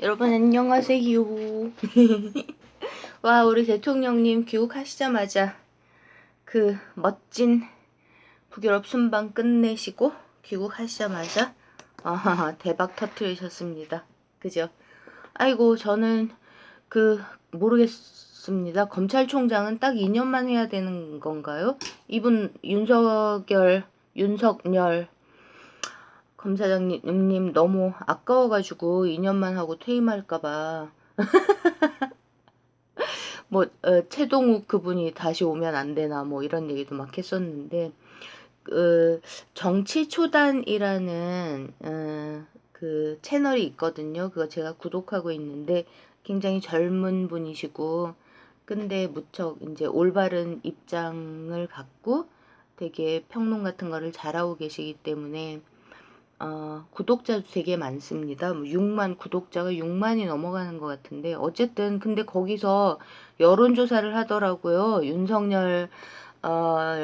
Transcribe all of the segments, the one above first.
여러분 안녕하세요. 와, 우리 대통령님 귀국하시자마자 그 멋진 북유럽 순방 끝내시고 귀국하시자마자 대박 터트리셨습니다. 그죠? 아이고, 저는 모르겠습니다. 검찰총장은 딱 2년만 해야 되는 건가요? 이분 윤석열 검사장님 너무 아까워가지고 2년만 하고 퇴임할까봐 최동욱 그분이 다시 오면 안 되나 뭐 이런 얘기도 막 했었는데, 정치초단이라는 그 채널이 있거든요. 그거 제가 구독하고 있는데 굉장히 젊은 분이시고, 근데 무척 이제 올바른 입장을 갖고 되게 평론 같은 거를 잘하고 계시기 때문에 구독자도 되게 많습니다. 뭐 6만, 구독자가 6만이 넘어가는 것 같은데, 어쨌든 근데 거기서 여론조사를 하더라고요. 윤석열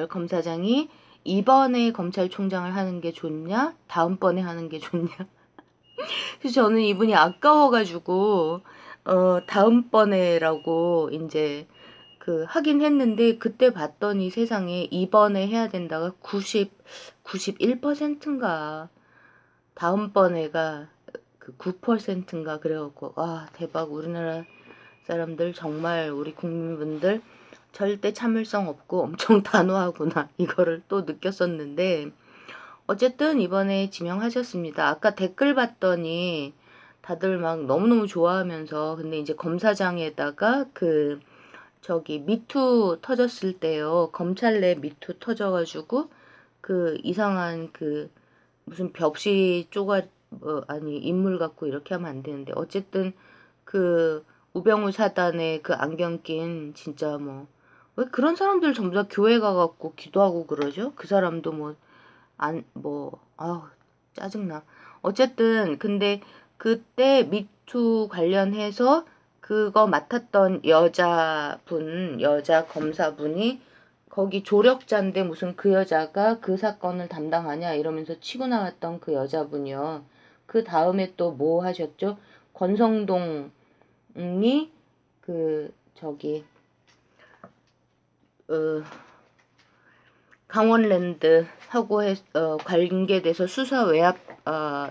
검사장이 이번에 검찰총장을 하는 게 좋냐, 다음번에 하는 게 좋냐. 그래서 저는 이분이 아까워가지고 다음번에라고 이제 하긴 했는데, 그때 봤더니 세상에 이번에 해야 된다가 91%인가, 다음번에가 그 9%인가 그래갖고, 와, 대박. 우리나라 사람들 정말, 우리 국민분들 절대 참을성 없고 엄청 단호하구나, 이거를 또 느꼈었는데, 어쨌든 이번에 지명하셨습니다. 아까 댓글 봤더니 다들 막 너무너무 좋아하면서, 근데 이제 검사장에다가 미투 터졌을 때요, 검찰 내 미투 터져가지고 이상한 무슨 벽시 아니, 인물 갖고 이렇게 하면 안 되는데, 어쨌든 우병우 사단의 안경 낀, 진짜 뭐, 왜 그런 사람들 전부 다 교회 가갖고 기도하고 그러죠? 그 사람도 아우, 짜증나. 어쨌든 근데 그때 미투 관련해서 그거 맡았던 여자 검사분이 거기 조력자인데, 무슨 그 여자가 그 사건을 담당하냐 이러면서 치고 나왔던 그 여자분이요. 그 다음에 또 뭐 하셨죠? 권성동이 그 저기 어, 강원랜드 하고 관계돼서 수사 외압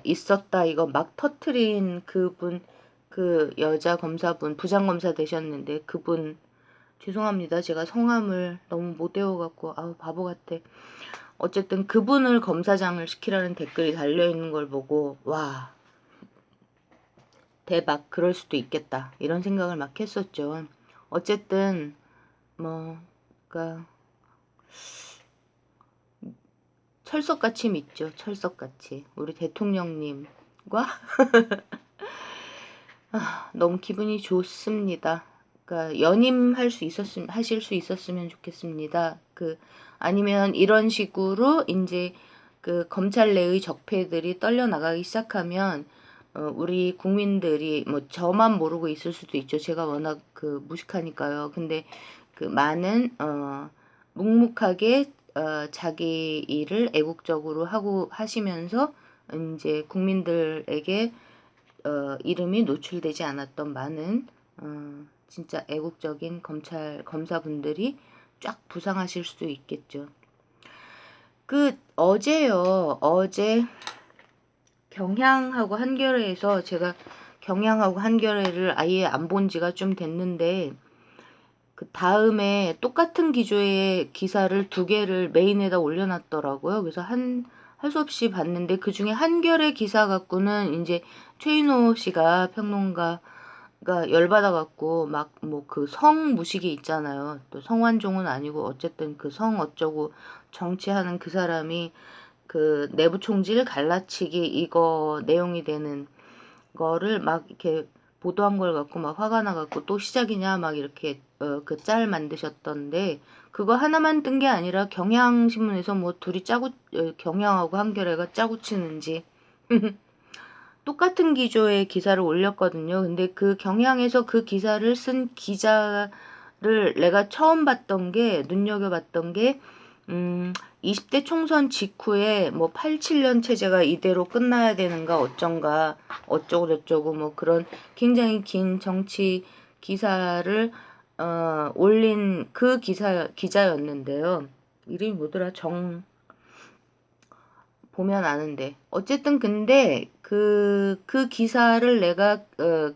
있었다, 이거 막 터트린 그분, 그 여자 검사분, 부장검사 되셨는데, 그분 죄송합니다. 제가 성함을 너무 못 외워갖고 아우 바보 같아. 어쨌든 그분을 검사장을 시키라는 댓글이 달려있는 걸 보고, 와, 대박, 그럴 수도 있겠다, 이런 생각을 막 했었죠. 어쨌든 그러니까 철석같이 믿죠. 철석같이 우리 대통령님과 너무 기분이 좋습니다. 그러니까 하실 수 있었으면 좋겠습니다. 아니면 이런 식으로 이제 검찰 내의 적폐들이 떨려 나가기 시작하면 우리 국민들이, 뭐 저만 모르고 있을 수도 있죠. 제가 워낙 무식하니까요. 근데 많은 묵묵하게 자기 일을 애국적으로 하고 하시면서 이제 국민들에게 이름이 노출되지 않았던 많은 진짜 애국적인 검사분들이 쫙 부상하실 수도 있겠죠. 어제 경향하고 한겨레에서, 제가 경향하고 한겨레를 아예 안 본 지가 좀 됐는데, 다음에 똑같은 기조의 기사를 2개를 메인에다 올려놨더라고요. 그래서 할 수 없이 봤는데, 그 중에 한겨레 기사 갖고는 이제 최인호 씨가, 평론가가 열받아갖고 막 성무식이 있잖아요. 또 성완종은 아니고, 어쨌든 성 어쩌고 정치하는 그 사람이 내부 총질 갈라치기 이거 내용이 되는 거를 막 이렇게 보도한 걸 갖고 막 화가 나갖고, 또 시작이냐 막 이렇게 짤 만드셨던데, 그거 하나만 뜬 게 아니라 경향신문에서 뭐 둘이 경향하고 한겨레가 짜고 치는지 똑같은 기조의 기사를 올렸거든요. 근데 경향에서 그 기사를 쓴 기자를 내가 처음 눈여겨봤던 게 20대 총선 직후에 뭐 87년 체제가 이대로 끝나야 되는가 어쩐가 어쩌고 저쩌고 뭐 그런 굉장히 긴 정치 기사를 올린 그 기자였는데요. 이름이 뭐더라? 보면 아는데. 어쨌든 근데 그 기사를 내가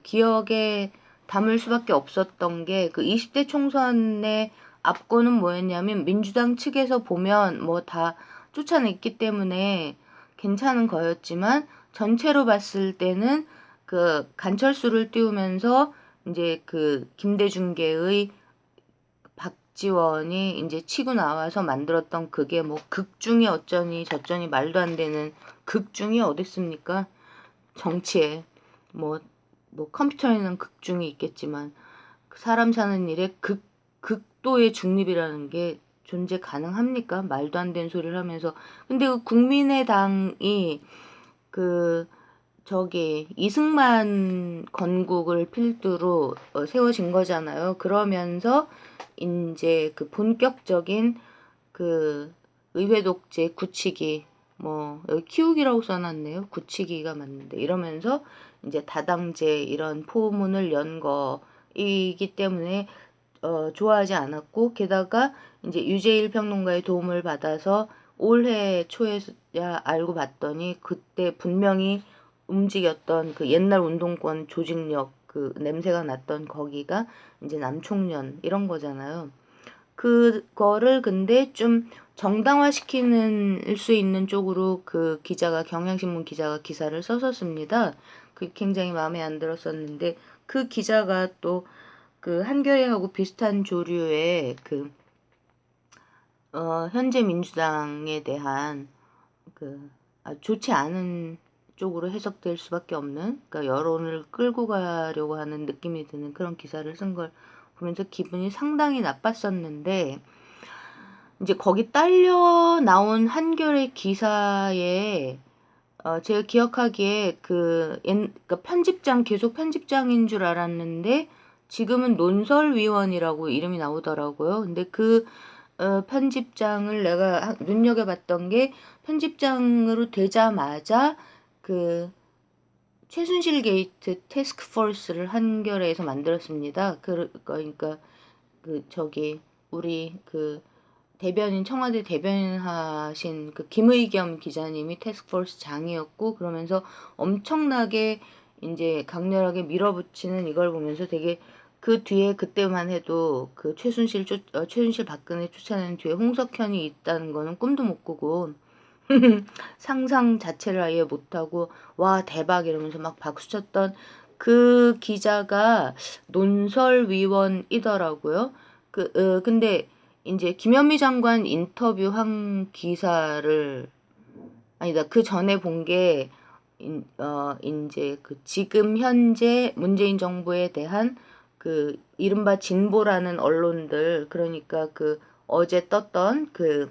기억에 담을 수밖에 없었던 게 그 20대 총선의 앞권은 뭐였냐면 민주당 측에서 보면 뭐 다 쫓아냈기 때문에 괜찮은 거였지만 전체로 봤을 때는 그 간철수를 띄우면서 이제 그 김대중계의 박지원이 이제 치고 나와서 만들었던 그게 뭐 극중이 어쩌니 저쩌니 말도 안 되는 극중이 어딨습니까? 정치에 뭐 컴퓨터에는 극중이 있겠지만 사람 사는 일에 극도의 중립이라는 게 존재 가능합니까? 말도 안 되는 소리를 하면서 근데 그 국민의당이 그 저기 이승만 건국을 필두로 세워진 거잖아요. 그러면서 이제 그 본격적인 그 의회 독재 굳히기 뭐 여기 키우기라고 써놨네요. 굳히기가 맞는데 이러면서 이제 다당제 이런 포문을 연 거이기 때문에 좋아하지 않았고 게다가 이제 유재일 평론가의 도움을 받아서 올해 초에야 알고 봤더니 그때 분명히 움직였던 그 옛날 운동권 조직력 그 냄새가 났던 거기가 이제 남총련 이런 거잖아요. 그거를 근데 좀 정당화시키는 수 있는 쪽으로 그 기자가 경향신문 기자가 기사를 썼었습니다. 그 굉장히 마음에 안 들었었는데 그 기자가 또 그 한겨레하고 비슷한 조류의 그 현재 민주당에 대한 그 좋지 않은 쪽으로 해석될 수밖에 없는 그러니까 여론을 끌고 가려고 하는 느낌이 드는 그런 기사를 쓴 걸 보면서 기분이 상당히 나빴었는데 이제 거기 딸려 나온 한겨레 기사에 제가 기억하기에 그러니까 편집장 계속 편집장인 줄 알았는데 지금은 논설위원이라고 이름이 나오더라고요. 근데 그 편집장을 내가 눈여겨봤던 게 편집장으로 되자마자 그 최순실 게이트 태스크포스를 한겨레에서 만들었습니다. 그러니까 그 저기 우리 그 대변인 청와대 대변인 하신 그 김의겸 기자님이 태스크포스 장이었고 그러면서 엄청나게 이제 강렬하게 밀어붙이는 이걸 보면서 되게 그 뒤에 그때만 해도 그 최순실 박근혜 쫓아내는 뒤에 홍석현이 있다는 거는 꿈도 못 꾸고 상상 자체를 아예 못하고 와 대박 이러면서 막 박수쳤던 그 기자가 논설위원이더라고요. 근데 이제 김현미 장관 인터뷰한 기사를 아니다 그 전에 본 게 이제 그 지금 현재 문재인 정부에 대한 그 이른바 진보라는 언론들 그러니까 그 어제 떴던 그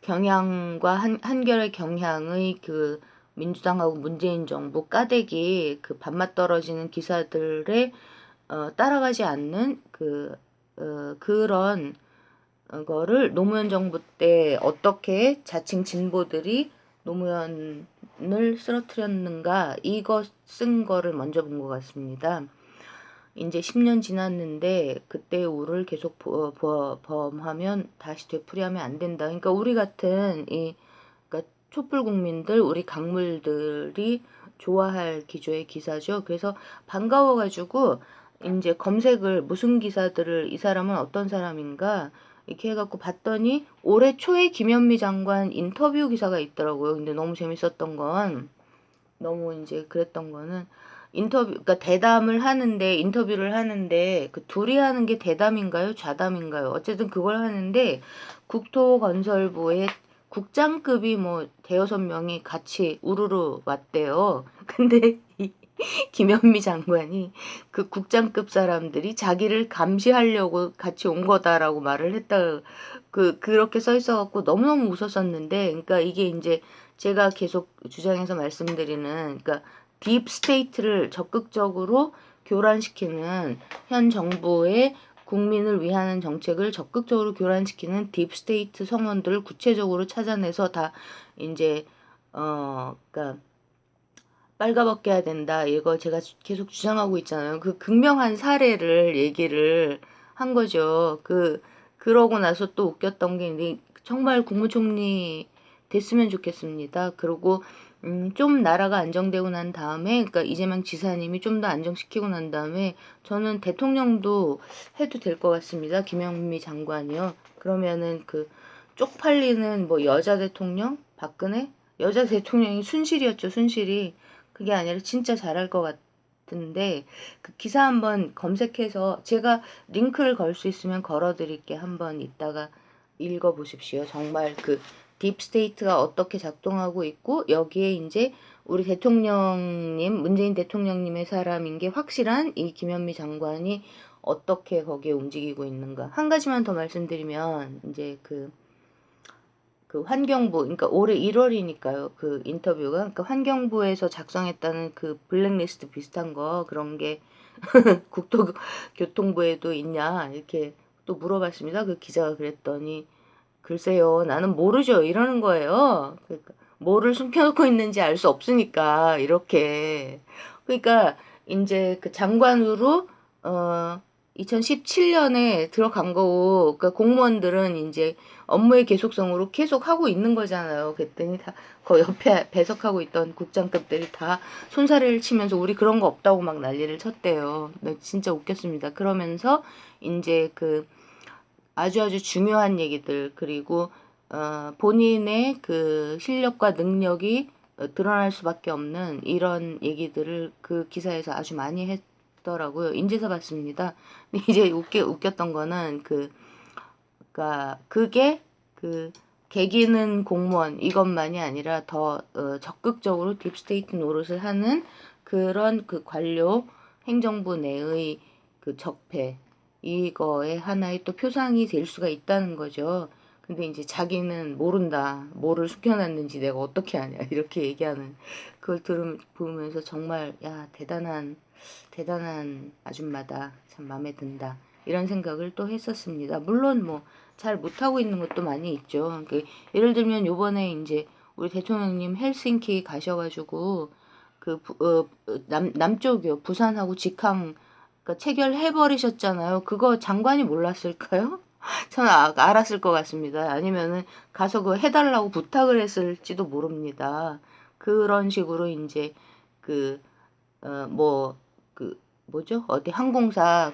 경향과 한겨레 경향의 그 민주당하고 문재인 정부 까대기 그 밥맛 떨어지는 기사들에 따라가지 않는 그런 거를 노무현 정부 때 어떻게 자칭 진보들이 노무현을 쓰러뜨렸는가 이거 쓴 거를 먼저 본 것 같습니다. 이제 10년 지났는데 그때의 우를 계속 범하면 다시 되풀이하면 안 된다. 그러니까 우리 같은 그러니까 촛불 국민들, 우리 강물들이 좋아할 기조의 기사죠. 그래서 반가워가지고 이제 검색을 무슨 기사들을 이 사람은 어떤 사람인가 이렇게 해갖고 봤더니 올해 초에 김현미 장관 인터뷰 기사가 있더라고요. 근데 너무 재밌었던 건 너무 이제 그랬던 거는 그러니까 인터뷰를 하는데 그 둘이 하는 게 대담인가요? 좌담인가요? 어쨌든 그걸 하는데 국토건설부의 국장급이 뭐 대여섯 명이 같이 우르르 왔대요. 근데 이 김현미 장관이 그 국장급 사람들이 자기를 감시하려고 같이 온 거다라고 말을 했다. 그렇게 써 있어갖고 너무너무 웃었었는데, 그러니까 이게 이제 제가 계속 주장해서 말씀드리는, 그러니까 딥 스테이트를 적극적으로 교란시키는 현 정부의 국민을 위하는 정책을 적극적으로 교란시키는 딥스테이트 성원들을 구체적으로 찾아내서 다 이제 그러니까 빨가벗게 해야 된다. 이거 제가 계속 주장하고 있잖아요. 그 극명한 사례를 얘기를 한 거죠. 그러고 나서 또 웃겼던 게 정말 국무총리 됐으면 좋겠습니다. 그리고 좀 나라가 안정되고 난 다음에, 그러니까 이재명 지사님이 좀 더 안정시키고 난 다음에 저는 대통령도 해도 될 것 같습니다. 김영미 장관이요. 그러면은 그 쪽팔리는 뭐 여자 대통령, 박근혜, 여자 대통령이 순실이었죠. 순실이. 그게 아니라 진짜 잘할 것 같은데 그 기사 한번 검색해서 제가 링크를 걸 수 있으면 걸어드릴게. 한번 이따가 읽어보십시오. 정말 그 딥스테이트가 어떻게 작동하고 있고 여기에 이제 우리 대통령님, 문재인 대통령님의 사람인 게 확실한 이 김현미 장관이 어떻게 거기에 움직이고 있는가. 한 가지만 더 말씀드리면 이제 그 환경부, 그러니까 올해 1월이니까요. 그 인터뷰가, 그러니까 환경부에서 작성했다는 그 블랙리스트 비슷한 거, 그런 게 국토교통부에도 있냐, 이렇게 또 물어봤습니다. 그 기자가 그랬더니, 글쎄요, 나는 모르죠. 이러는 거예요. 그러니까, 뭐를 숨겨놓고 있는지 알 수 없으니까, 이렇게. 그러니까, 이제 그 장관으로, 2017년에 들어간 거고, 그러니까 공무원들은 이제 업무의 계속성으로 계속 하고 있는 거잖아요. 그랬더니 다 그 옆에 배석하고 있던 국장급들이 다 손사래를 치면서 우리 그런 거 없다고 막 난리를 쳤대요. 네, 진짜 웃겼습니다. 그러면서 이제 그 아주 중요한 얘기들 그리고 본인의 그 실력과 능력이 드러날 수밖에 없는 이런 얘기들을 그 기사에서 아주 많이 했더라고요. 인제서 봤습니다. 근데 이제 웃겼던 거는 그러니까 그게 그 개기는 공무원 이것만이 아니라 더 적극적으로 딥스테이트 노릇을 하는 그런 그 관료 행정부 내의 그 적폐 이거의 하나의 또 표상이 될 수가 있다는 거죠. 근데 이제 자기는 모른다. 뭐를 숨겨놨는지 내가 어떻게 아냐. 이렇게 얘기하는 그걸 보면서 정말 야 대단한 아줌마다. 참 마음에 든다. 이런 생각을 또 했었습니다. 물론 뭐 잘 못하고 있는 것도 많이 있죠. 예를 들면 요번에 이제 우리 대통령님 헬싱키 가셔가지고 남쪽이요. 부산하고 직항 그러니까 체결해버리셨잖아요. 그거 장관이 몰랐을까요? 저는 알았을 것 같습니다. 아니면은 가서 그거 해달라고 부탁을 했을지도 모릅니다. 그런 식으로 이제 그, 뭐죠? 어디 항공사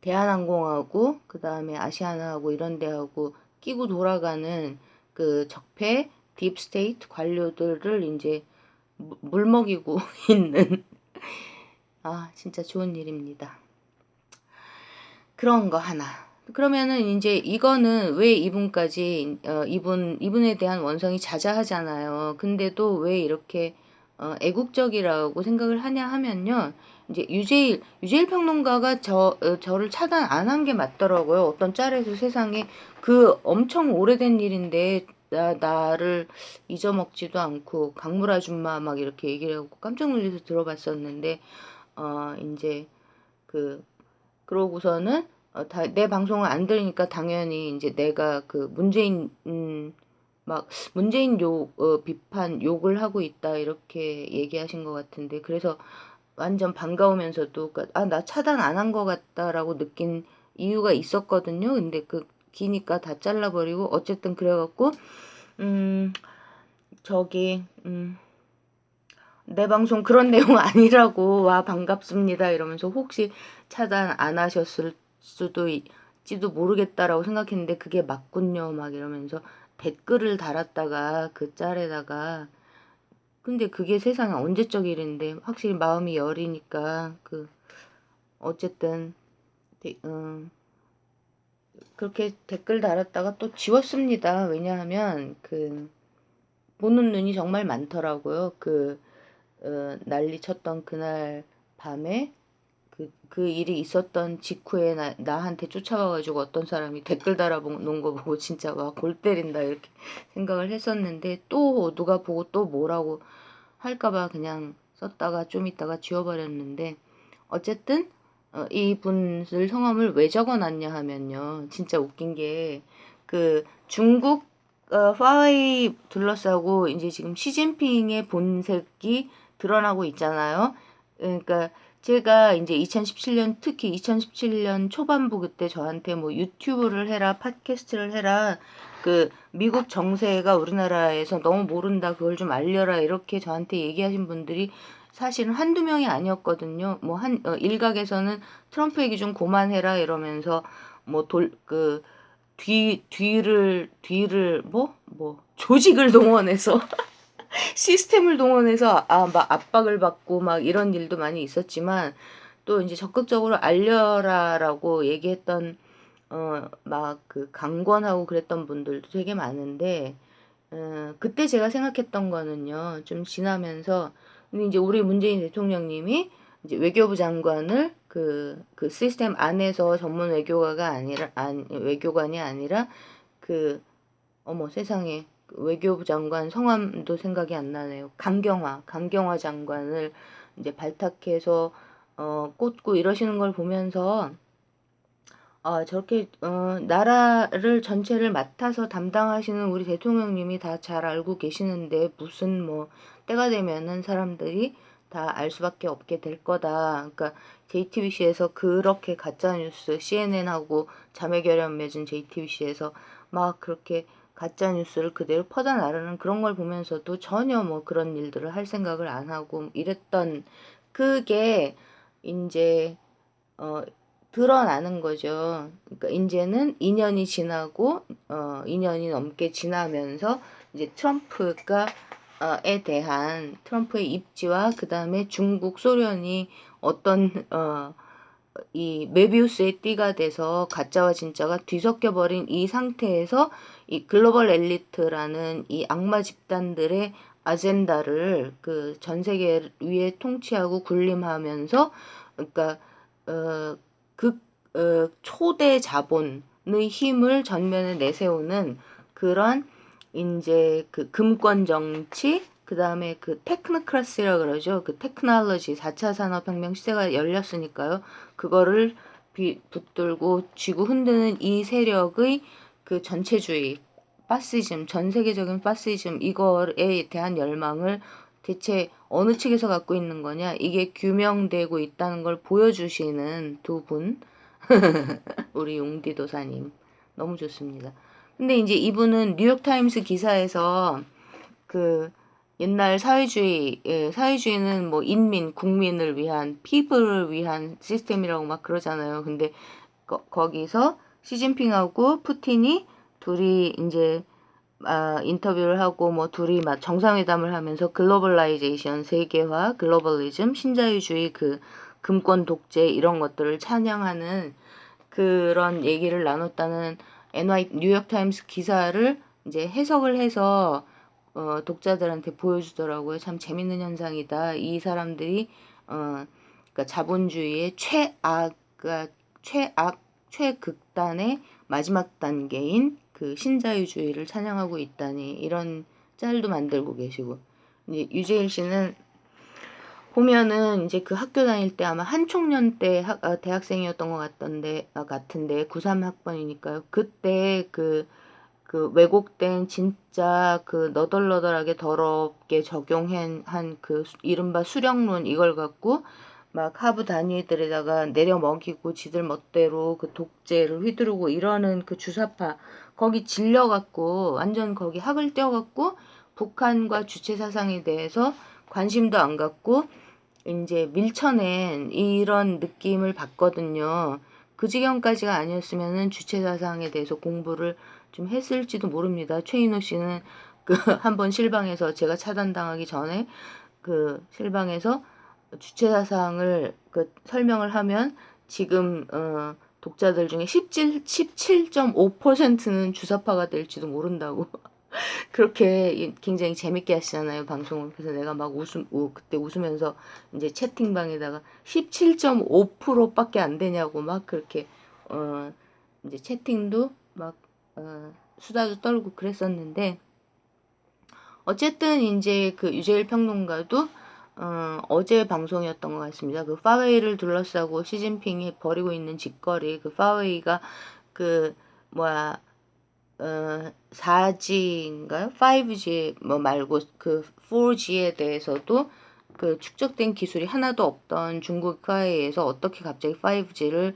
대한항공하고 그 다음에 아시아나하고 이런 데하고 끼고 돌아가는 그 적폐 딥스테이트 관료들을 이제 물먹이고 있는 진짜 좋은 일입니다. 그런 거 하나. 그러면은 이제 이거는 왜 이분까지 이분에 대한 원성이 자자하잖아요. 근데도 왜 이렇게 애국적이라고 생각을 하냐 하면요. 이제 유재일 평론가가 저를 차단 안 한 게 맞더라고요. 어떤 짤에서 세상에 그 엄청 오래된 일인데 나를 잊어먹지도 않고 강물 아줌마 막 이렇게 얘기를 하고 깜짝 놀라서 들어봤었는데 이제 그러고서는 내 방송을 안 들으니까 당연히 이제 내가 문재인 비판 욕을 하고 있다 이렇게 얘기하신 것 같은데 그래서 완전 반가우면서도 나 차단 안 한 것 같다라고 느낀 이유가 있었거든요. 근데 기니까 다 잘라버리고 어쨌든 그래갖고 음 저기 내 방송 그런 내용 아니라고 와 반갑습니다 이러면서 혹시 차단 안 하셨을 수도 있지도 모르겠다라고 생각했는데 그게 맞군요 막 이러면서 댓글을 달았다가 그 짤에다가 근데 그게 세상에 언제적 일인데 확실히 마음이 여리니까 어쨌든 그렇게 댓글 달았다가 또 지웠습니다. 왜냐하면 보는 눈이 정말 많더라고요. 난리 쳤던 그날 밤에 그 일이 있었던 직후에 나한테 쫓아와가지고 어떤 사람이 댓글 달아놓은 거 보고 진짜 와 골 때린다 이렇게 생각을 했었는데 또 누가 보고 또 뭐라고 할까봐 그냥 썼다가 좀 있다가 지워버렸는데 어쨌든 이분들 성함을 왜 적어놨냐 하면요. 진짜 웃긴 게, 그 중국 화웨이 둘러싸고 이제 지금 시진핑의 본색이 드러나고 있잖아요. 그러니까 제가 이제 2017년, 특히 2017년 초반부 그때 저한테 뭐 유튜브를 해라, 팟캐스트를 해라, 그 미국 정세가 우리나라에서 너무 모른다, 그걸 좀 알려라, 이렇게 저한테 얘기하신 분들이 사실은 한두 명이 아니었거든요. 뭐 일각에서는 트럼프 얘기 좀 그만해라 이러면서 뭐 뒤를 조직을 동원해서 시스템을 동원해서 막 압박을 받고 막 이런 일도 많이 있었지만, 또 이제 적극적으로 알려라라고 얘기했던 막 그 강권하고 그랬던 분들도 되게 많은데, 그때 제가 생각했던 거는요, 좀 지나면서, 근데 이제 우리 문재인 대통령님이 이제 외교부 장관을 그 시스템 안에서 전문 외교관이 아니라 그, 어머 세상에, 그 외교부 장관 성함도 생각이 안 나네요. 강경화 장관을 이제 발탁해서 꽂고 이러시는 걸 보면서, 저렇게 나라를 전체를 맡아서 담당하시는 우리 대통령님이 다 잘 알고 계시는데 무슨 뭐 때가 되면은 사람들이 다 알 수밖에 없게 될 거다. 그러니까 JTBC에서 그렇게 가짜 뉴스, CNN하고 자매 결연 맺은 JTBC에서 막 그렇게 가짜 뉴스를 그대로 퍼다 나르는 그런 걸 보면서도 전혀 뭐 그런 일들을 할 생각을 안 하고 이랬던, 그게 이제 어, 드러나는 거죠. 그러니까 이제는 2년이 지나고 2년이 넘게 지나면서 이제 에 대한 트럼프의 입지와 그 다음에 중국, 소련이 어떤 이 메비우스의 띠가 돼서 가짜와 진짜가 뒤섞여 버린 이 상태에서 이 글로벌 엘리트라는 이 악마 집단들의 아젠다를 그 전 세계 위에 통치하고 군림하면서, 그러니까 어, 초대 자본의 힘을 전면에 내세우는 그런 이제 그 금권 정치, 그 다음에 그 테크노크라시라 그러죠. 그 테크놀로지 4차 산업혁명 시대가 열렸으니까요. 그거를 붙들고 쥐고 흔드는 이 세력의 그 전체주의, 파시즘, 전 세계적인 파시즘, 이거에 대한 열망을 대체 어느 측에서 갖고 있는 거냐, 이게 규명되고 있다는 걸 보여주시는 두 분, 우리 용디도사님 너무 좋습니다. 근데 이제 이분은 뉴욕타임스 기사에서 그 옛날 사회주의는 뭐 국민을 위한, people을 위한 시스템이라고 막 그러잖아요. 근데 거기서 시진핑하고 푸틴이 둘이 이제 인터뷰를 하고 뭐 둘이 막 정상회담을 하면서 글로벌라이제이션, 세계화, 글로벌리즘, 신자유주의, 그 금권 독재 이런 것들을 찬양하는 그런 얘기를 나눴다는 뉴욕타임스 기사를 이제 해석을 해서 독자들한테 보여주더라고요. 참 재밌는 현상이다. 이 사람들이 그러니까 자본주의의 최극단의 마지막 단계인 그 신자유주의를 찬양하고 있다니, 이런 짤도 만들고 계시고, 이제 유재일 씨는 보면은 이제 그 학교 다닐 때 아마 한총련 때 대학생이었던 것 같은데 93학번이니까요. 그때 그 왜곡된 진짜 그 너덜너덜하게 더럽게 적용한 그 이른바 수령론, 이걸 갖고 막 하부 단위들에다가 내려 먹이고 지들 멋대로 그 독재를 휘두르고 이러는 그 주사파, 거기 질려갖고 완전 거기 학을 떼어갖고 북한과 주체 사상에 대해서 관심도 안 갖고 이제 밀쳐낸 이런 느낌을 받거든요. 그 지경까지가 아니었으면은 주체 사상에 대해서 공부를 좀 했을지도 모릅니다. 최인호 씨는 그 한번 실방에서, 제가 차단당하기 전에 그 실방에서 주체 사상을 그 설명을 하면 지금 독자들 중에 17.5%는 주사파가 될지도 모른다고 그렇게 굉장히 재밌게 하시잖아요, 방송을. 그래서 내가 막 그때 웃으면서 이제 채팅방에다가 17.5%밖에 안 되냐고 막 그렇게, 이제 채팅도 막, 수다도 떨고 그랬었는데, 어쨌든 이제 그 유재일 평론가도 어제 방송이었던 것 같습니다. 그 파웨이를 둘러싸고 시진핑이 벌이고 있는 짓거리, 그 파웨이가 그 뭐야 4G인가요? 5G 뭐 말고 그 4G에 대해서도 그 축적된 기술이 하나도 없던 중국 화웨이에서 어떻게 갑자기 5G를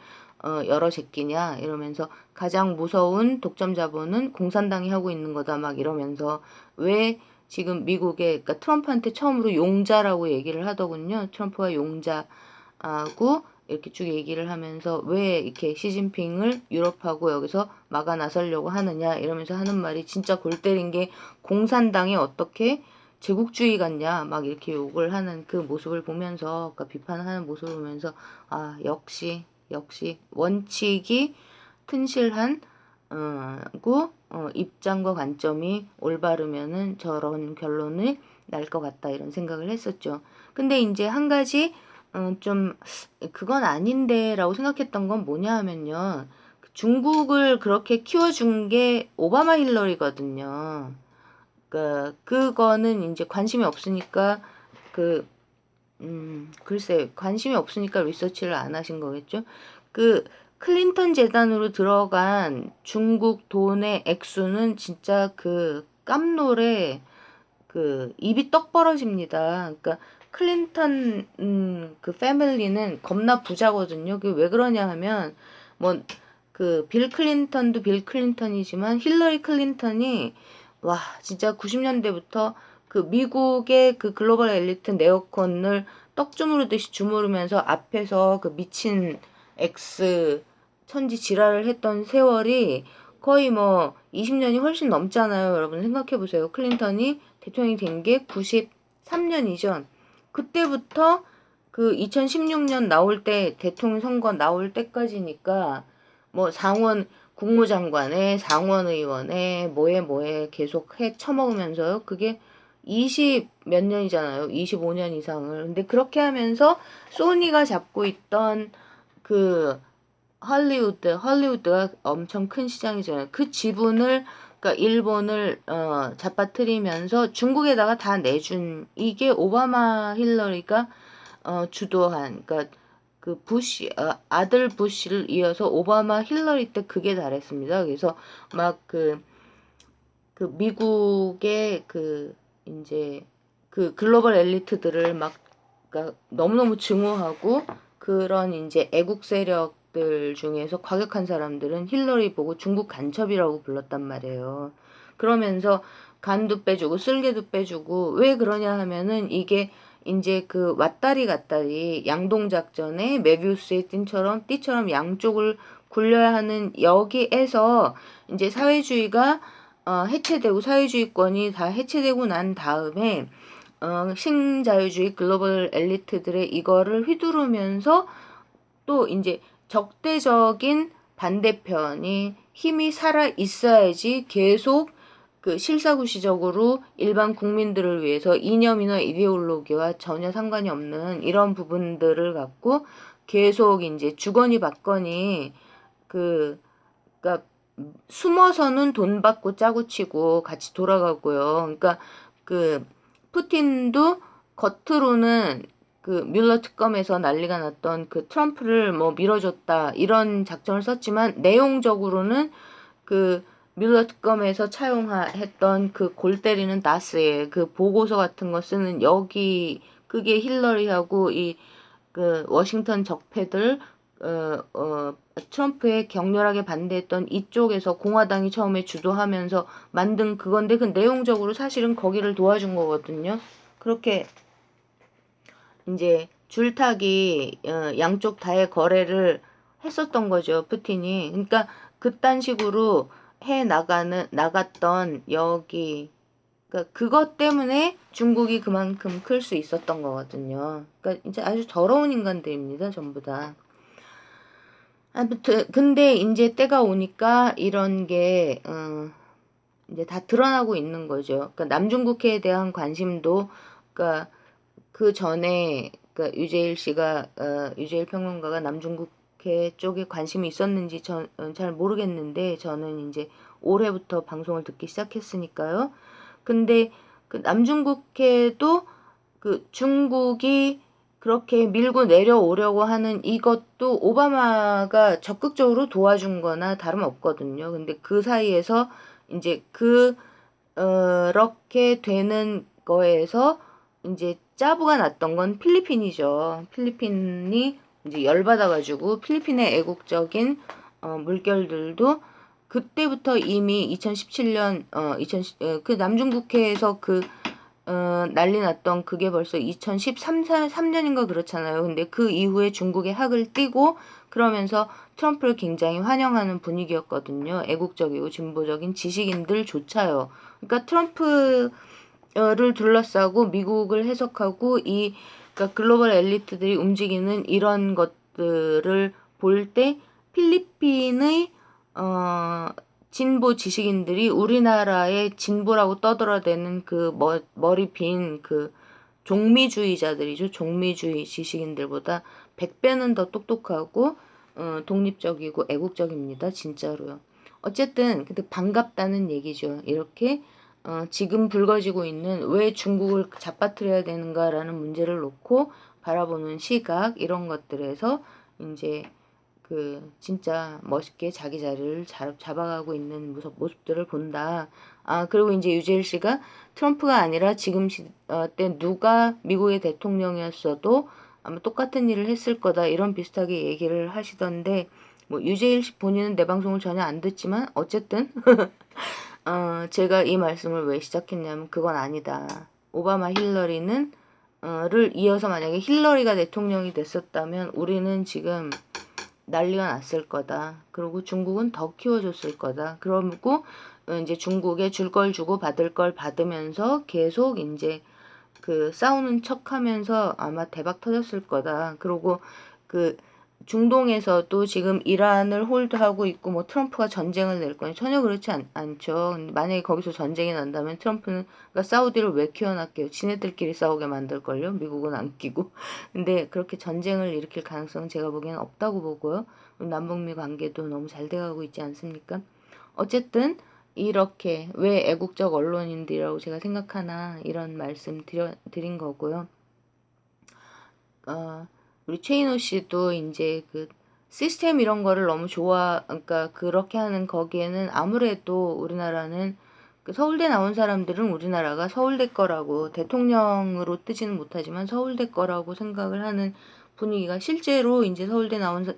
열어 제끼냐 이러면서 가장 무서운 독점 자본은 공산당이 하고 있는 거다 막 이러면서 왜 지금 미국에 그러니까 트럼프한테 처음으로 용자라고 얘기를 하더군요. 트럼프가 용자하고 이렇게 쭉 얘기를 하면서 왜 이렇게 시진핑을 유럽하고 여기서 막아 나서려고 하느냐 이러면서 하는 말이 진짜 골 때린 게 공산당이 어떻게 제국주의 같냐 막 이렇게 욕을 하는 그 모습을 보면서 그러니까 비판하는 모습을 보면서 아 역시 원칙이 튼실한 입장과 관점이 올바르면은 저런 결론을 날 것 같다 이런 생각을 했었죠. 근데 이제 한 가지 좀 그건 아닌데라고 생각했던 건 뭐냐 하면요. 중국을 그렇게 키워준 게 오바마 힐러리거든요. 그러니까 그거는 이제 관심이 없으니까 그 글쎄 관심이 없으니까 리서치를 안 하신 거겠죠. 그 클린턴 재단으로 들어간 중국 돈의 액수는 진짜 그 깜놀에 그 입이 떡 벌어집니다. 그러니까 클린턴 그 패밀리는 겁나 부자거든요. 그게 왜 그러냐 하면 뭐 그 빌 클린턴도 빌 클린턴이지만 힐러리 클린턴이 와 진짜 90년대부터 그 미국의 그 글로벌 엘리트 네오콘을 떡 주무르듯이 주무르면서 앞에서 그 미친 X 천지 지랄을 했던 세월이 거의 뭐 20년이 훨씬 넘잖아요. 여러분 생각해 보세요. 클린턴이 대통령이 된 게 93년이죠. 그때부터 그 2016년 나올 때 대통령 선거 나올 때까지니까 뭐 상원 국무장관에 상원의원에 뭐에 계속 해 처먹으면서요. 그게 20 몇 년이잖아요. 25년 이상을. 근데 그렇게 하면서 소니가 잡고 있던 그 헐리우드가 엄청 큰 시장이잖아요. 그 지분을 그러니까 일본을 잡아뜨리면서 중국에다가 다 내준 이게 오바마 힐러리가 주도한 그러니까 그 부시 아들 부시를 이어서 오바마 힐러리 때 그게 잘했습니다. 그래서 막 그 미국의 그 이제 그 글로벌 엘리트들을 막 그러니까 너무너무 증오하고 그런 이제 애국 세력들 중에서 과격한 사람들은 힐러리 보고 중국 간첩이라고 불렀단 말이에요. 그러면서 간도 빼주고 쓸개도 빼주고 왜 그러냐 하면은 이게 이제 그 왔다리 갔다리 양동작전에 메비우스의 띠처럼 양쪽을 굴려야 하는 여기에서 이제 사회주의가 해체되고 사회주의권이 다 해체되고 난 다음에 신자유주의 글로벌 엘리트들의 이거를 휘두르면서 또 이제 적대적인 반대편이 힘이 살아 있어야지 계속 그 실사구시적으로 일반 국민들을 위해서 이념이나 이데올로기와 전혀 상관이 없는 이런 부분들을 갖고 계속 이제 주거니 받거니 그 그러니까 숨어서는 돈 받고 짜고 치고 같이 돌아가고요. 그러니까 그 푸틴도 겉으로는 그 뮬러 특검에서 난리가 났던 그 트럼프를 뭐 밀어줬다 이런 작전을 썼지만 내용적으로는 그 뮬러 특검에서 차용했던 그 골 때리는 다스의 그 보고서 같은 거 쓰는 여기 그게 힐러리하고 이 그 워싱턴 적폐들 트럼프에 격렬하게 반대했던 이쪽에서 공화당이 처음에 주도하면서 만든 그건데 그 내용적으로 사실은 거기를 도와준 거거든요. 그렇게 이제 줄타기 양쪽 다의 거래를 했었던 거죠. 푸틴이. 그러니까 그딴 식으로 해 나갔던 여기 그러니까 그것 때문에 중국이 그만큼 클 수 있었던 거거든요. 그러니까 이제 아주 더러운 인간들입니다, 전부 다. 아무튼 근데 이제 때가 오니까 이런 게 이제 다 드러나고 있는 거죠. 그러니까 남중국해에 대한 관심도 그러니까 그 전에 그러니까 유재일 평론가가 남중국해 쪽에 관심이 있었는지 잘 모르겠는데 저는 이제 올해부터 방송을 듣기 시작했으니까요. 근데 그 남중국해도 그 중국이 그렇게 밀고 내려오려고 하는 이것도 오바마가 적극적으로 도와준 거나 다름없거든요. 근데 그 사이에서 이제 그렇게 되는 거에서 이제 짜부가 났던 건 필리핀이죠. 필리핀이 이제 열받아가지고 필리핀의 애국적인 물결들도 그때부터 이미 2017년 그 남중국해에서 난리 났던 그게 벌써 2013년인가 그렇잖아요. 근데 그 이후에 중국의 학을 띄고 그러면서 트럼프를 굉장히 환영하는 분위기였거든요. 애국적이고 진보적인 지식인들조차요. 그러니까 트럼프를 둘러싸고 미국을 해석하고 그러니까 글로벌 엘리트들이 움직이는 이런 것들을 볼 때 필리핀의 진보 지식인들이 우리나라의 진보라고 떠들어대는 그 머리 빈 그 종미주의자들이죠. 종미주의 지식인들보다 100배는 더 똑똑하고 독립적이고 애국적입니다. 진짜로요. 어쨌든 근데 반갑다는 얘기죠. 이렇게 지금 불거지고 있는 왜 중국을 잡아뜨려야 되는가라는 문제를 놓고 바라보는 시각 이런 것들에서 이제 진짜 멋있게 자기 자리를 잡아가고 있는 모습들을 본다. 그리고 이제 유재일 씨가 트럼프가 아니라 지금 때 누가 미국의 대통령이었어도 아마 똑같은 일을 했을 거다. 이런 비슷하게 얘기를 하시던데, 뭐, 유재일 씨 본인은 내 방송을 전혀 안 듣지만, 어쨌든, 제가 이 말씀을 왜 시작했냐면, 그건 아니다. 오바마 힐러리는, 를 이어서 만약에 힐러리가 대통령이 됐었다면, 우리는 지금 난리가 났을 거다. 그리고 중국은 더 키워줬을 거다. 그러고 이제 중국에 줄 걸 주고 받을 걸 받으면서 계속 이제 싸우는 척 하면서 아마 대박 터졌을 거다. 그리고 중동에서도 지금 이란을 홀드하고 있고 뭐 트럼프가 전쟁을 낼 거니 전혀 그렇지 않죠. 근데 만약에 거기서 전쟁이 난다면 트럼프는 그러니까 사우디를 왜 키워놨게요? 지네들끼리 싸우게 만들걸요? 미국은 안 끼고. 근데 그렇게 전쟁을 일으킬 가능성은 제가 보기에는 없다고 보고요. 남북미 관계도 너무 잘 돼가고 있지 않습니까? 어쨌든 이렇게 왜 애국적 언론인들이라고 제가 생각하나 이런 말씀 드린 거고요. 우리 최인호 씨도 이제 시스템 이런 거를 너무 그러니까 그렇게 하는 거기에는 아무래도 우리나라는 서울대 나온 사람들은 우리나라가 서울대 거라고 대통령으로 뜨지는 못하지만 서울대 거라고 생각을 하는 분위기가 실제로 이제 서울대 나온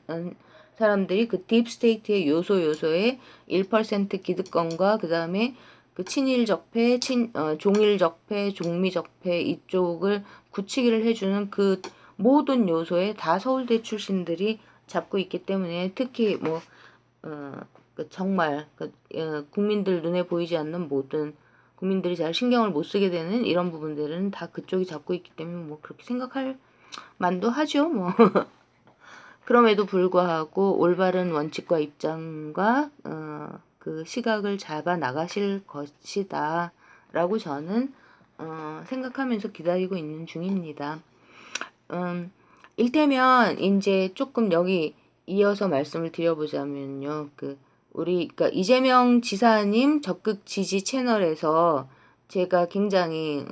사람들이 딥스테이트의 요소의 1% 기득권과 그 다음에 친일 적폐, 종일 적폐, 종미 적폐 이쪽을 굳히기를 해주는 모든 요소에 다 서울대 출신들이 잡고 있기 때문에 특히 정말 국민들 눈에 보이지 않는 모든 국민들이 잘 신경을 못 쓰게 되는 이런 부분들은 다 그쪽이 잡고 있기 때문에 뭐 그렇게 생각할 만도 하죠. 뭐 그럼에도 불구하고 올바른 원칙과 입장과 시각을 잡아 나가실 것이다 라고 저는 생각하면서 기다리고 있는 중입니다. 일테면 이제 조금 여기 이어서 말씀을 드려보자면요. 그러니까 이재명 지사님 적극 지지 채널에서 제가 굉장히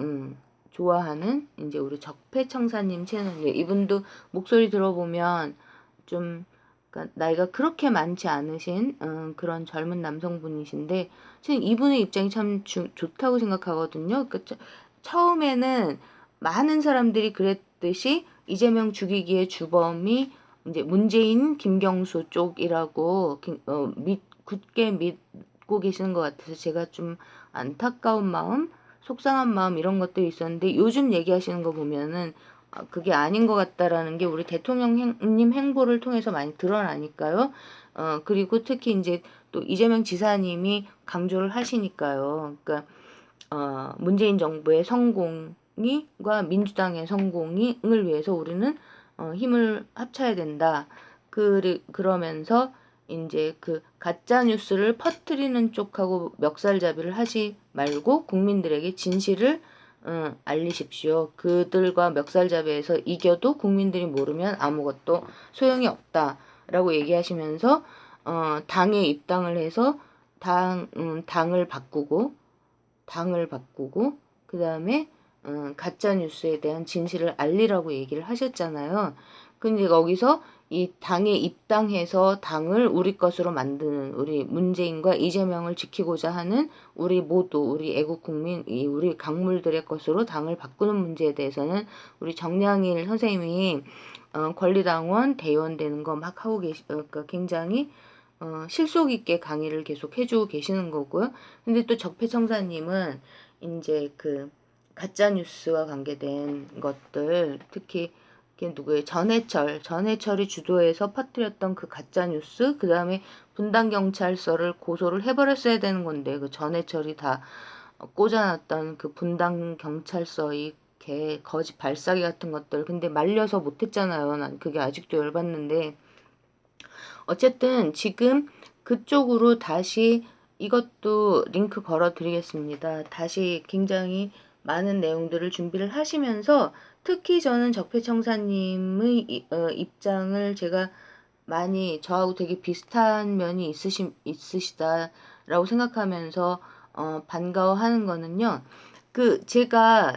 좋아하는 이제 우리 적폐청사님 채널이에요. 이분도 목소리 들어보면 좀 그러니까 나이가 그렇게 많지 않으신 그런 젊은 남성분이신데 저는 이분의 입장이 참 좋다고 생각하거든요. 그러니까 처음에는 많은 사람들이 그랬듯이 이재명 죽이기의 주범이 이제 문재인, 김경수 쪽이라고 굳게 믿고 계시는 것 같아서 제가 좀 안타까운 마음, 속상한 마음 이런 것들이 있었는데 요즘 얘기하시는 거 보면은 그게 아닌 것 같다라는 게 우리 대통령님 행보를 통해서 많이 드러나니까요. 그리고 특히 이제 또 이재명 지사님이 강조를 하시니까요. 그러니까 문재인 정부의 성공과 민주당의 성공을 위해서 우리는 힘을 합쳐야 된다. 그러면서 이제 가짜 뉴스를 퍼뜨리는 쪽하고 멱살잡이를 하지 말고 국민들에게 진실을 알리십시오. 그들과 멱살잡이에서 이겨도 국민들이 모르면 아무것도 소용이 없다라고 얘기하시면서 당에 입당을 해서 당을 바꾸고 그 다음에 가짜 뉴스에 대한 진실을 알리라고 얘기를 하셨잖아요. 근데 거기서 이 당에 입당해서 당을 우리 것으로 만드는 우리 문재인과 이재명을 지키고자 하는 우리 모두 우리 애국 국민 우리 강물들의 것으로 당을 바꾸는 문제에 대해서는 우리 정량일 선생님이 권리당원 대의원 되는 거 막 하고 그러니까 굉장히 실속 있게 강의를 계속 해주고 계시는 거고요. 근데 또 적폐청사님은 이제 그 가짜 뉴스와 관계된 것들 특히 누구예요? 전해철이 주도해서 퍼뜨렸던 그 가짜 뉴스, 그 다음에 분당 경찰서를 고소를 해버렸어야 되는 건데 그 전해철이 다 꽂아놨던 그 분당 경찰서의 개 거짓 발사기 같은 것들 근데 말려서 못했잖아요. 난 그게 아직도 열받는데 어쨌든 지금 그쪽으로 다시 이것도 링크 걸어 드리겠습니다. 다시 굉장히 많은 내용들을 준비를 하시면서 특히 저는 적폐청사님의 입장을 제가 많이 저하고 되게 비슷한 면이 있으시다라고 생각하면서 반가워하는 거는요. 그 제가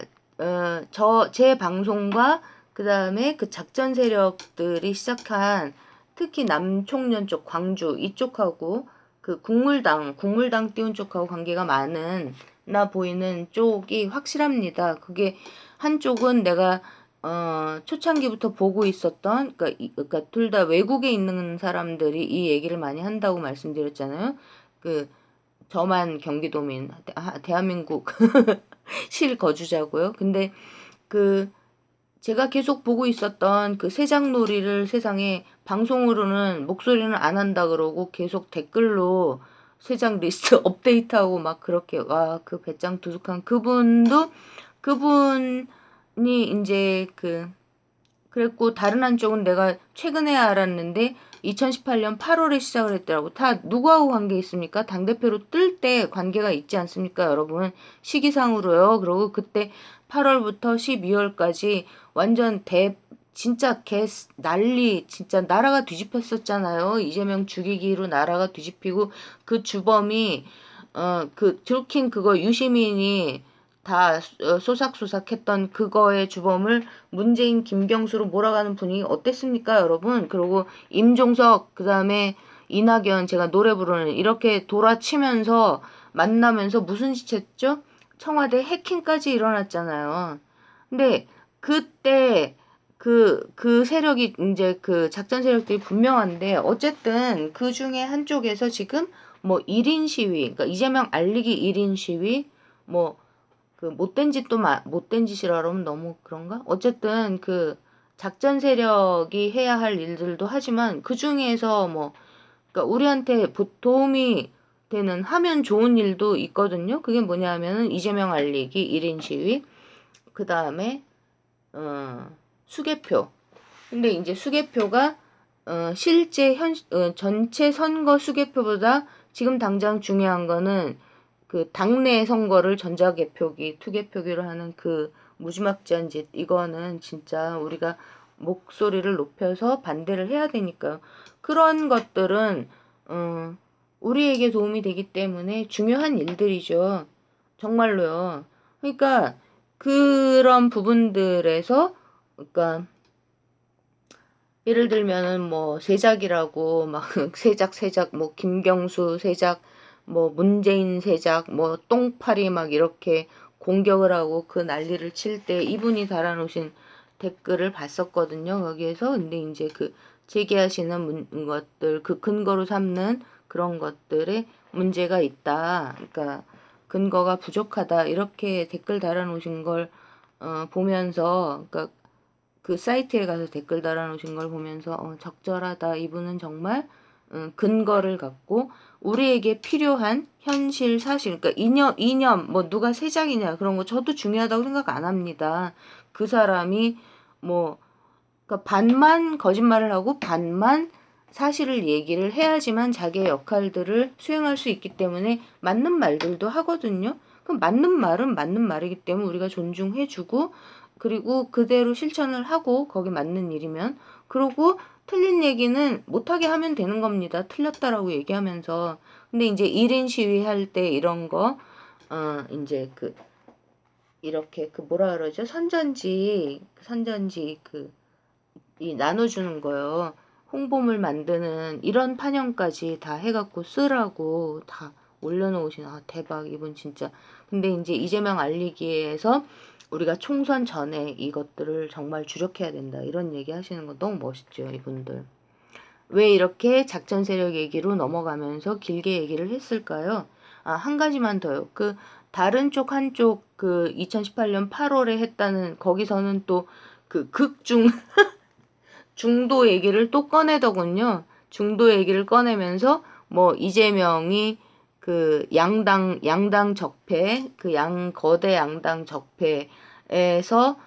제 방송과 그 다음에 그 작전 세력들이 시작한 특히 남총련 쪽 광주 이쪽하고 그 국물당 띄운 쪽하고 관계가 많은 나 보이는 쪽이 확실합니다. 그게 한쪽은 내가 초창기부터 보고 있었던 그러니까 둘 다 외국에 있는 사람들이 이 얘기를 많이 한다고 말씀드렸잖아요. 그 저만 경기도민 대한민국 실거주자고요. 근데 그 제가 계속 보고 있었던 그 세장놀이를 세상에 방송으로는 목소리는 안 한다 그러고 계속 댓글로 세장 리스트 업데이트하고 막 그렇게 와 그 배짱 두둑한 그분이 이제 그랬고 다른 한쪽은 내가 최근에 알았는데 2018년 8월에 시작을 했더라고. 다 누구하고 관계 있습니까? 당대표로 뜰 때 관계가 있지 않습니까, 여러분? 시기상으로요. 그리고 그때 8월부터 12월까지 완전 진짜 난리 진짜 나라가 뒤집혔었잖아요. 이재명 죽이기로 나라가 뒤집히고 그 주범이 그 들킨 그거 유시민이 다 쏘삭쏘삭했던 그거의 주범을 문재인 김경수로 몰아가는 분위기 어땠습니까, 여러분? 그리고 임종석 그다음에 이낙연 제가 노래 부르는 이렇게 돌아치면서 만나면서 무슨 짓 했죠? 청와대 해킹까지 일어났잖아요. 근데 그때 그 세력이 이제 그 작전 세력들이 분명한데 어쨌든 그 중에 한쪽에서 지금 뭐 1인 시위, 그러니까 이재명 알리기 1인 시위, 뭐 그 못된 짓도 못된 짓이라 그러면 너무 그런가? 어쨌든 그 작전 세력이 해야 할 일들도 하지만 그 중에서 뭐 그러니까 우리한테 도움이 되는 하면 좋은 일도 있거든요. 그게 뭐냐면은 이재명 알리기 1인 시위, 그 다음에 수개표. 근데 이제 수개표가 실제 전체 선거 수개표보다 지금 당장 중요한 거는 그 당내 선거를 전자개표기, 투개표기로 하는 그 무지막지한 짓 이거는 진짜 우리가 목소리를 높여서 반대를 해야 되니까요. 그런 것들은 우리에게 도움이 되기 때문에 중요한 일들이죠. 정말로요. 그러니까 그런 부분들에서 그러니까 예를 들면은 뭐 세작이라고 막 세작 뭐 김경수 세작 뭐 문재인 세작 뭐 똥파리 막 이렇게 공격을 하고 그 난리를 칠 때 이분이 달아놓으신 댓글을 봤었거든요. 거기에서 근데 이제 그 제기하시는 것들 그 근거로 삼는 그런 것들에 문제가 있다. 그러니까 근거가 부족하다. 이렇게 댓글 달아놓으신 걸 보면서 그러니까 그 사이트에 가서 댓글 달아놓으신 걸 보면서 적절하다. 이분은 정말 근거를 갖고 우리에게 필요한 현실 사실 그러니까 이념 뭐 누가 세작이냐 그런 거 저도 중요하다고 생각 안 합니다. 그 사람이 뭐 그러니까 반만 거짓말을 하고 반만 사실을 얘기를 해야지만 자기의 역할들을 수행할 수 있기 때문에 맞는 말들도 하거든요. 그럼 맞는 말은 맞는 말이기 때문에 우리가 존중해주고 그리고 그대로 실천을 하고 거기 맞는 일이면 그러고 틀린 얘기는 못하게 하면 되는 겁니다. 틀렸다라고 얘기하면서 근데 이제 1인 시위할 때 이런 거 이제 그 이렇게 그 뭐라 그러죠? 선전지 이 나눠주는 거요. 홍보물 만드는 이런 파념까지 다 해갖고 쓰라고 다 올려놓으신, 아, 대박, 이분 진짜. 근데 이제 이재명 알리기에서 우리가 총선 전에 이것들을 정말 주력해야 된다, 이런 얘기 하시는 거 너무 멋있죠, 이분들. 왜 이렇게 작전 세력 얘기로 넘어가면서 길게 얘기를 했을까요? 아, 한 가지만 더요. 그 다른 쪽 한쪽 그 2018년 8월에 했다는, 거기서는 또 그 극중 중도 얘기를 또 꺼내더군요. 중도 얘기를 꺼내면서 뭐 이재명이 그 양당 적폐, 그 거대 양당 적폐에서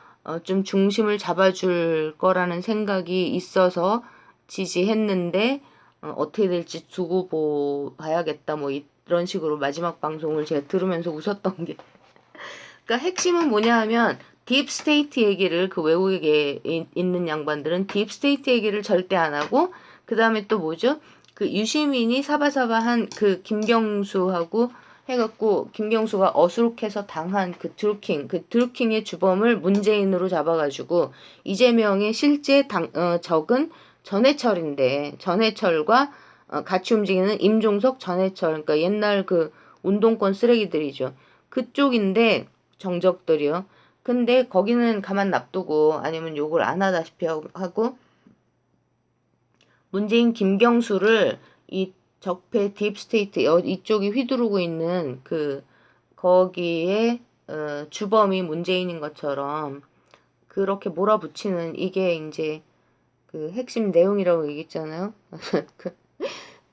좀 중심을 잡아줄 거라는 생각이 있어서 지지했는데 어떻게 될지 두고 봐야겠다, 뭐 이런 식으로 마지막 방송을 제가 들으면서 웃었던 게, 그러니까 핵심은 뭐냐 하면 딥스테이트 얘기를, 그 외국에 있는 양반들은 딥스테이트 얘기를 절대 안 하고, 그 다음에 또 뭐죠? 그 유시민이 사바사바한 그 김경수하고 해갖고, 김경수가 어수룩해서 당한 그 드루킹의 주범을 문재인으로 잡아가지고 이재명의 실제 적은 전해철인데, 전해철과 같이 움직이는 임종석, 전해철, 그러니까 옛날 그 운동권 쓰레기들이죠. 그쪽인데, 정적들이요. 근데 거기는 가만 놔두고, 아니면 욕을 안 하다시피 하고, 문재인 김경수를 이 적폐 딥스테이트 이쪽이 휘두르고 있는 그 거기에 주범이 문재인인 것처럼 그렇게 몰아붙이는, 이게 이제 그 핵심 내용이라고 얘기했잖아요.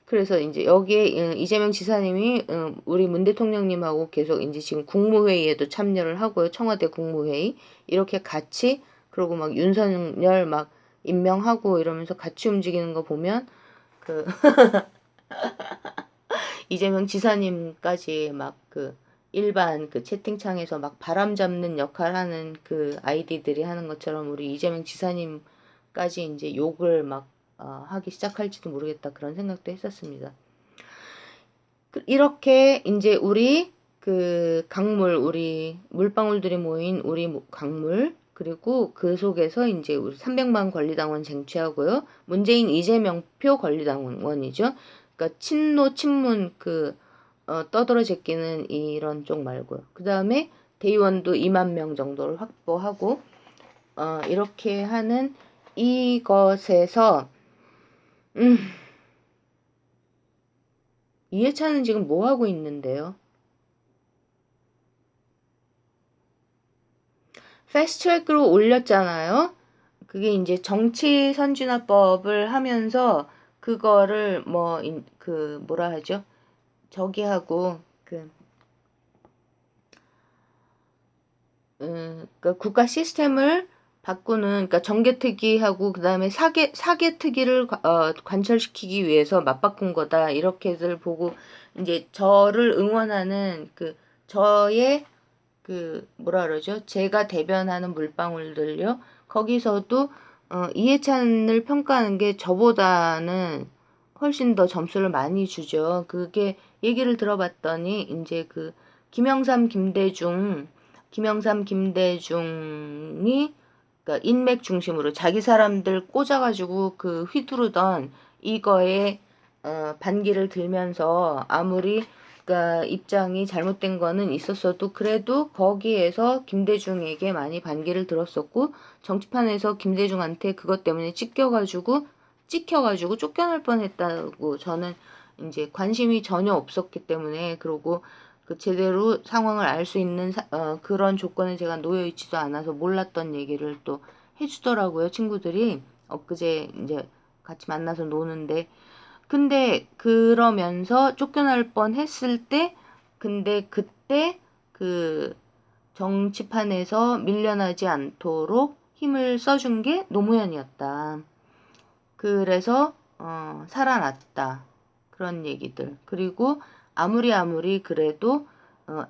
그래서 이제 여기에 이재명 지사님이 우리 문 대통령님하고 계속 이제 지금 국무회의에도 참여를 하고요. 청와대 국무회의 이렇게 같이, 그리고 막 윤석열 막 임명하고 이러면서 같이 움직이는 거 보면 그 이재명 지사님까지 막 그 일반 그 채팅창에서 막 바람 잡는 역할 하는 그 아이디들이 하는 것처럼 우리 이재명 지사님까지 이제 욕을 막 하기 시작할지도 모르겠다, 그런 생각도 했었습니다. 이렇게 이제 우리 그 강물, 우리 물방울들이 모인 우리 강물, 그리고 그 속에서 이제 우리 300만 권리당원 쟁취하고요. 문재인 이재명 표 권리당원이죠. 그러니까 친노 친문 그 떠들어 제끼는 이런 쪽 말고요. 그 다음에 대의원도 2만 명 정도를 확보하고 이렇게 하는 이것에서 이해찬은 지금 뭐 하고 있는데요? 패스트트랙으로 올렸잖아요. 그게 이제 정치 선진화법을 하면서 그거를 뭐 그 뭐라 하죠? 저기 하고 그 그러니까 국가 시스템을 바꾸는, 그러니까 정개특위하고 그 다음에 사개특위를 관철시키기 위해서 맞바꾼 거다, 이렇게들 보고 이제 저를 응원하는 그 저의 그 뭐라 그러죠? 제가 대변하는 물방울들요. 거기서도 이해찬을 평가하는 게 저보다는 훨씬 더 점수를 많이 주죠. 그게 얘기를 들어봤더니 이제 그 김영삼 김대중이 그러니까 인맥 중심으로 자기 사람들 꽂아가지고 그 휘두르던 이거에 반기를 들면서, 아무리 그러니까 입장이 잘못된 거는 있었어도 그래도 거기에서 김대중에게 많이 반기를 들었었고, 정치판에서 김대중한테 그것 때문에 찍혀가지고 쫓겨날 뻔했다고, 저는 이제 관심이 전혀 없었기 때문에, 그러고 그 제대로 상황을 알 수 있는 그런 조건에 제가 놓여 있지도 않아서 몰랐던 얘기를 또 해주더라고요, 친구들이. 엊그제 이제 같이 만나서 노는데, 근데 그러면서 쫓겨날 뻔 했을 때, 근데 그때 그 정치판에서 밀려나지 않도록 힘을 써준 게 노무현이었다. 그래서 살아났다, 그런 얘기들. 그리고 아무리 그래도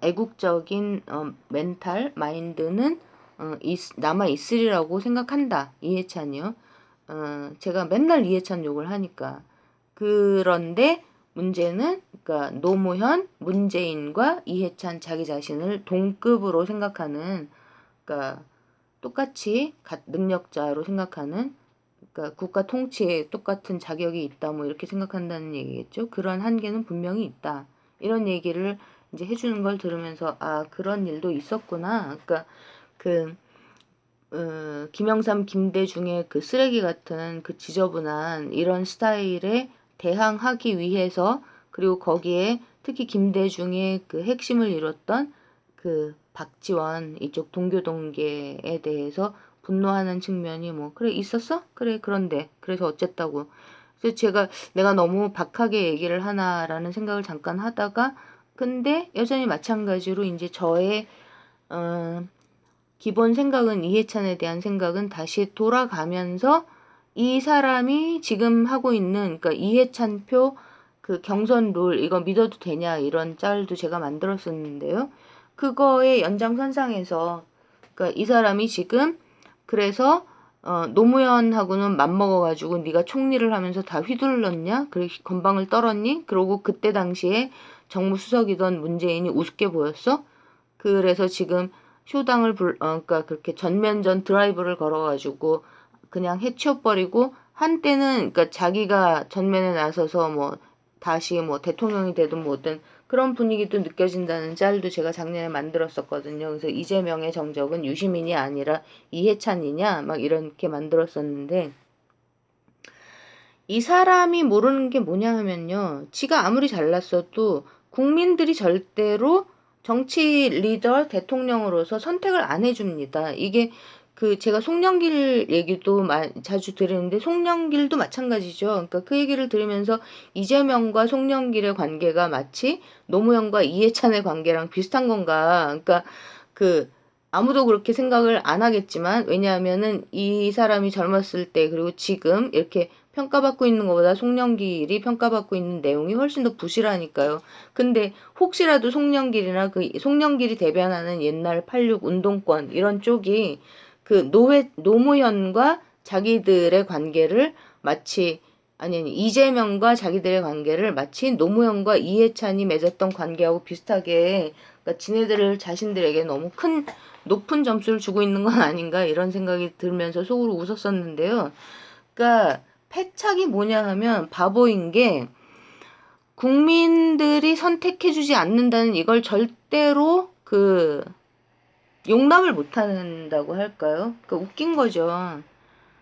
애국적인 멘탈 마인드는 남아 있으리라고 생각한다, 이해찬이요. 제가 맨날 이해찬 욕을 하니까. 그런데 문제는 그러니까 노무현, 문재인과 이해찬 자기 자신을 동급으로 생각하는 그러니까 똑같이 능력자로 생각하는 그러니까 국가 통치에 똑같은 자격이 있다 뭐 이렇게 생각한다는 얘기겠죠. 그런 한계는 분명히 있다. 이런 얘기를 이제 해주는 걸 들으면서 아 그런 일도 있었구나. 그러니까 그 김영삼, 김대중의 그 쓰레기 같은 그 지저분한 이런 스타일에 대항하기 위해서 그리고 거기에 특히 김대중의 그 핵심을 이뤘던 그 박지원 이쪽 동교동계에 대해서 분노하는 측면이 뭐 그래 있었어? 그래 그런데 그래서 어쨌다고 그래서 내가 너무 박하게 얘기를 하나라는 생각을 잠깐 하다가 근데 여전히 마찬가지로 이제 저의 어, 기본 생각은 이해찬에 대한 생각은 다시 돌아가면서 이 사람이 지금 하고 있는 그러니까 이해찬 표 그 경선 룰 이거 믿어도 되냐 이런 짤도 제가 만들었었는데요. 그거의 연장선상에서 그러니까 이 사람이 지금 그래서 노무현하고는 맘먹어가지고 네가 총리를 하면서 다 휘둘렀냐? 그래 건방을 떨었니? 그러고 그때 당시에 정무수석이던 문재인이 우습게 보였어? 그래서 지금 그러니까 그렇게 전면전 드라이브를 걸어가지고 그냥 해치워버리고 한때는 그러니까 자기가 전면에 나서서 뭐 다시 뭐 대통령이 되든 뭐든 그런 분위기도 느껴진다는 짤도 제가 작년에 만들었었거든요. 그래서 이재명의 정적은 유시민이 아니라 이해찬이냐 막 이렇게 만들었었는데 이 사람이 모르는 게 뭐냐 하면요. 지가 아무리 잘났어도 국민들이 절대로 정치 리더 대통령으로서 선택을 안 해줍니다. 이게 그 제가 송영길 얘기도 자주 들으는데 송영길도 마찬가지죠. 그러니까 그 얘기를 들으면서 이재명과 송영길의 관계가 마치 노무현과 이해찬의 관계랑 비슷한 건가. 그러니까 그 아무도 그렇게 생각을 안 하겠지만 왜냐하면은 이 사람이 젊었을 때 그리고 지금 이렇게 평가받고 있는 것보다 송영길이 평가받고 있는 내용이 훨씬 더 부실하니까요. 근데 혹시라도 송영길이나 그 송영길이 대변하는 옛날 86 운동권 이런 쪽이 그 노무현과 자기들의 관계를 마치 아니 이재명과 자기들의 관계를 마치 노무현과 이해찬이 맺었던 관계하고 비슷하게 그러니까 지네들 자신들에게 너무 큰 높은 점수를 주고 있는 건 아닌가 이런 생각이 들면서 속으로 웃었었는데요. 그러니까 패착이 뭐냐 하면 바보인 게 국민들이 선택해주지 않는다는 이걸 절대로 그 용납을 못한다고 할까요? 그러니까 웃긴 거죠.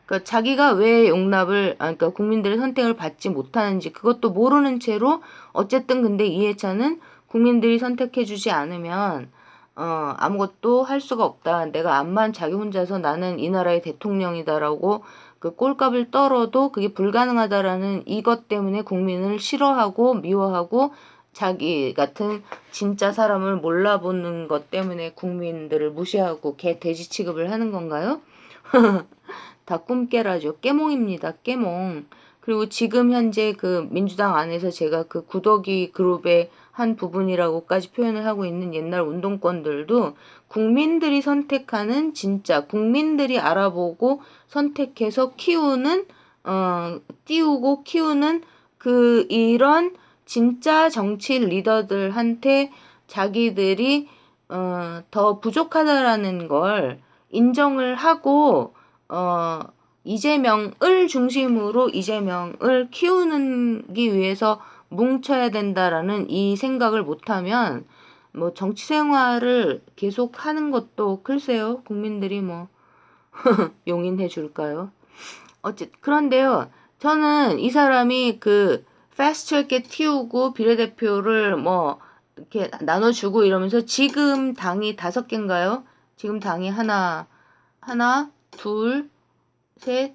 그러니까 자기가 왜 그러니까 국민들의 선택을 받지 못하는지 그것도 모르는 채로 어쨌든 근데 이해찬은 국민들이 선택해주지 않으면 아무것도 할 수가 없다. 내가 암만 자기 혼자서 나는 이 나라의 대통령이다라고 그 꼴값을 떨어도 그게 불가능하다라는 이것 때문에 국민을 싫어하고 미워하고 자기 같은 진짜 사람을 몰라보는 것 때문에 국민들을 무시하고 개 돼지 취급을 하는 건가요? 다 꿈깨라죠. 깨몽입니다. 깨몽. 그리고 지금 현재 그 민주당 안에서 제가 그 구더기 그룹의 한 부분이라고까지 표현을 하고 있는 옛날 운동권들도 국민들이 선택하는 진짜 국민들이 알아보고 선택해서 띄우고 키우는 그 이런 진짜 정치 리더들한테 자기들이 더 부족하다라는 걸 인정을 하고 이재명을 중심으로 이재명을 키우기 위해서 뭉쳐야 된다라는 이 생각을 못하면 뭐 정치 생활을 계속 하는 것도 글쎄요 국민들이 뭐 용인해 줄까요? 그런데요 저는 이 사람이 그 패스트트랙에 띄우고 비례대표를 뭐 이렇게 나눠주고 이러면서 지금 당이 5개인가요? 지금 당이 하나, 둘, 셋,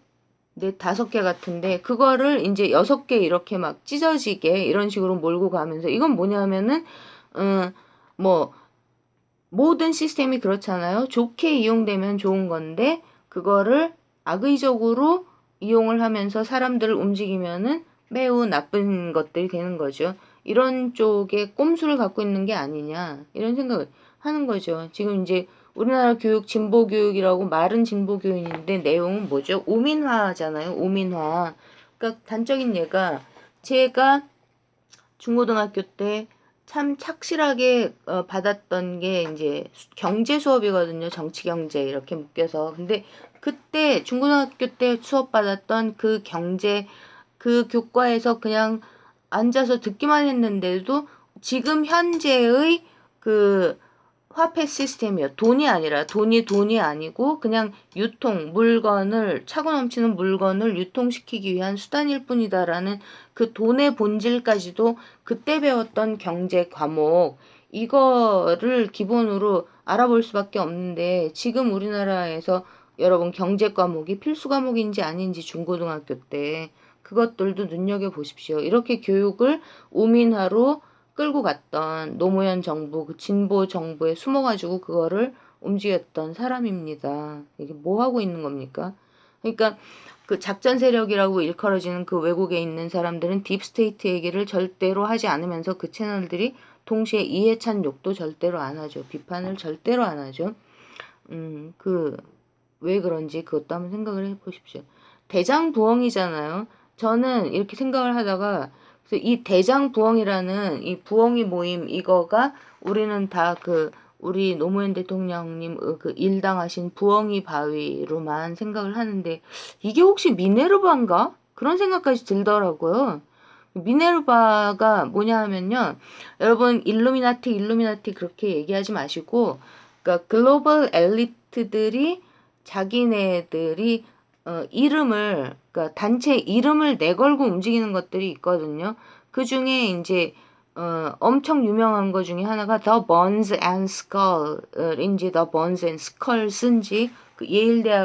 넷, 5개 같은데 그거를 이제 6개 이렇게 막 찢어지게 이런 식으로 몰고 가면서 이건 뭐냐면은 뭐 모든 시스템이 그렇잖아요. 좋게 이용되면 좋은 건데 그거를 악의적으로 이용을 하면서 사람들을 움직이면은 매우 나쁜 것들이 되는 거죠. 이런 쪽에 꼼수를 갖고 있는 게 아니냐 이런 생각을 하는 거죠. 지금 이제 우리나라 교육 진보 교육이라고 말은 진보 교육인데 내용은 뭐죠? 오민화잖아요. 오민화. 그러니까 단적인 예가 제가 중고등학교 때 참 착실하게 받았던 게 이제 경제 수업이거든요. 정치 경제 이렇게 묶여서. 근데 그때 중고등학교 때 수업 받았던 그 경제 그 교과에서 그냥 앉아서 듣기만 했는데도 지금 현재의 그 화폐 시스템이요. 돈이 아니고 그냥 물건을 차고 넘치는 물건을 유통시키기 위한 수단일 뿐이다라는 그 돈의 본질까지도 그때 배웠던 경제 과목 이거를 기본으로 알아볼 수밖에 없는데 지금 우리나라에서 여러분 경제 과목이 필수 과목인지 아닌지 중고등학교 때 그것들도 눈여겨보십시오. 이렇게 교육을 오민화로 끌고 갔던 노무현 정부, 그 진보 정부에 숨어가지고 그거를 움직였던 사람입니다. 이게 뭐 하고 있는 겁니까? 그러니까 그 작전 세력이라고 일컬어지는 그 외국에 있는 사람들은 딥스테이트 얘기를 절대로 하지 않으면서 그 채널들이 동시에 이해찬 욕도 절대로 안 하죠. 비판을 절대로 안 하죠. 왜 그런지 그것도 한번 생각을 해보십시오. 대장부엉이잖아요. 저는 이렇게 생각을 하다가 그래서 이 대장부엉이라는 이 부엉이 모임 이거가 우리는 다 우리 노무현 대통령님 그 일당하신 부엉이 바위로만 생각을 하는데 이게 혹시 미네르바인가? 그런 생각까지 들더라고요. 미네르바가 뭐냐 하면요. 여러분 일루미나티 그렇게 얘기하지 마시고 그러니까 글로벌 엘리트들이 자기네들이 그러니까 단체 이름을 내걸고 움직이는 것들이 있거든요. 그 중에 이제 엄청 유명한 것 중에 하나가 The Bones and Skull인지 The Bones and Skulls인지 그 예일 대학